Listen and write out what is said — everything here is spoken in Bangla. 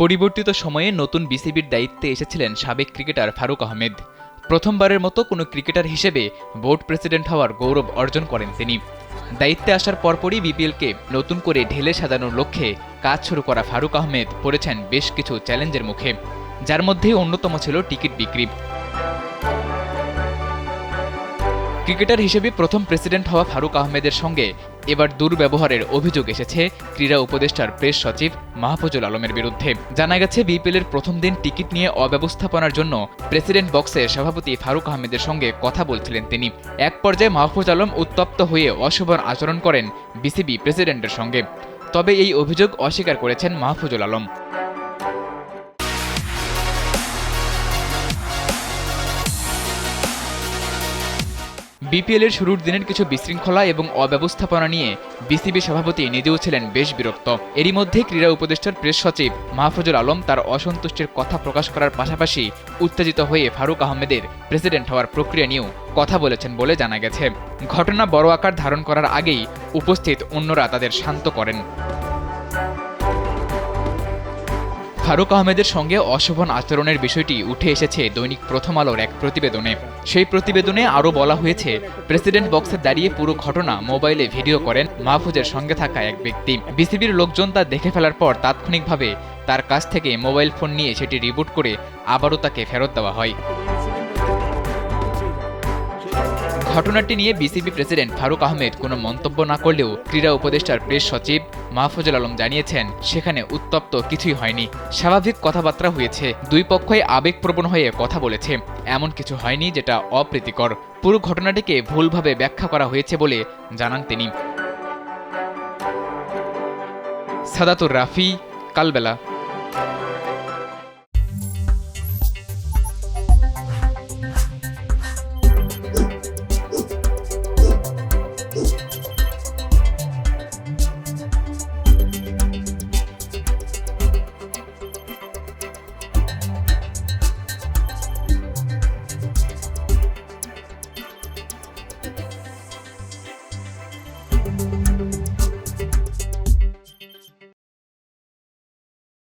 পরিবর্তিত সময়ে নতুন বিসিবির দায়িত্বে এসেছিলেন সাবেক ক্রিকেটার ফারুক আহমেদ। প্রথমবারের মতো কোনো ক্রিকেটার হিসেবে বোর্ড প্রেসিডেন্ট হওয়ার গৌরব অর্জন করেন তিনি। দায়িত্বে আসার পরপরই বিপিএলকে নতুন করে ঢেলে সাজানোর লক্ষ্যে কাজ শুরু করা ফারুক আহমেদ পড়েছেন বেশ কিছু চ্যালেঞ্জের মুখে, যার মধ্যে অন্যতম ছিল টিকিট বিক্রি। ক্রিকেটার হিসেবে প্রথম প্রেসিডেন্ট হওয়া ফারুক আহমেদের সঙ্গে এবার দুর্ব্যবহারের অভিযোগ এসেছে ক্রীড়া উপদেষ্টার প্রেস সচিব মাহফুজুল আলমের বিরুদ্ধে। জানা গেছে, বিপিএলের প্রথম দিন টিকিট নিয়ে অব্যবস্থাপনার জন্য প্রেসিডেন্ট বক্সে সভাপতি ফারুক আহমেদের সঙ্গে কথা বলছিলেন তিনি। এক পর্যায়ে মাহফুজ আলম উত্তপ্ত হয়ে অশোভন আচরণ করেন বিসিবি প্রেসিডেন্টের সঙ্গে। তবে এই অভিযোগ অস্বীকার করেছেন মাহফুজুল আলম। বিপিএলের শুরুর দিনের কিছু বিশৃঙ্খলা এবং অব্যবস্থাপনা নিয়ে বিসিবি সভাপতি নিজেও ছিলেন বেশ বিরক্ত। এরই মধ্যে ক্রীড়া উপদেষ্টার প্রেস সচিব মাহফুজুল আলম তার অসন্তুষ্টির কথা প্রকাশ করার পাশাপাশি উত্তেজিত হয়ে ফারুক আহমেদের প্রেসিডেন্ট হওয়ার প্রক্রিয়া নিয়েও কথা বলেছেন বলে জানা গেছে। ঘটনা বড় আকার ধারণ করার আগেই উপস্থিত অন্যরা তাদের শান্ত করেন। ফারুক আহমেদের সঙ্গে অশোভন আচরণের বিষয়টি উঠে এসেছে দৈনিক প্রথম আলোর এক প্রতিবেদনে। সেই প্রতিবেদনে আরও বলা হয়েছে, প্রেসিডেন্ট বক্সে দাঁড়িয়ে পুরো ঘটনা মোবাইলে ভিডিও করেন মাহফুজের সঙ্গে থাকা এক ব্যক্তি। বিসিবির লোকজন তা দেখে ফেলার পর তাৎক্ষণিকভাবে তার কাছ থেকে মোবাইল ফোন নিয়ে সেটি রিবুট করে আবারও তাকে ফেরত দেওয়া হয়। ঘটনাটি নিয়ে বিসিবি প্রেসিডেন্ট ফারুক আহমেদ কোনো মন্তব্য না করলেও ক্রীড়া উপদেষ্টার প্রেস সচিব মাহফুজুল আলম জানিয়েছেন, সেখানে উত্তপ্ত কিছুই হয়নি, স্বাভাবিক কথাবার্তা হয়েছে। দুই পক্ষই আবেগপ্রবণ হয়ে কথা বলেছে, এমন কিছু হয়নি যেটা অপ্রীতিকর। পুরো ঘটনাটিকে ভুলভাবে ব্যাখ্যা করা হয়েছে বলে জানান তিনি। সাদাতুর রাফি, কালবেলা।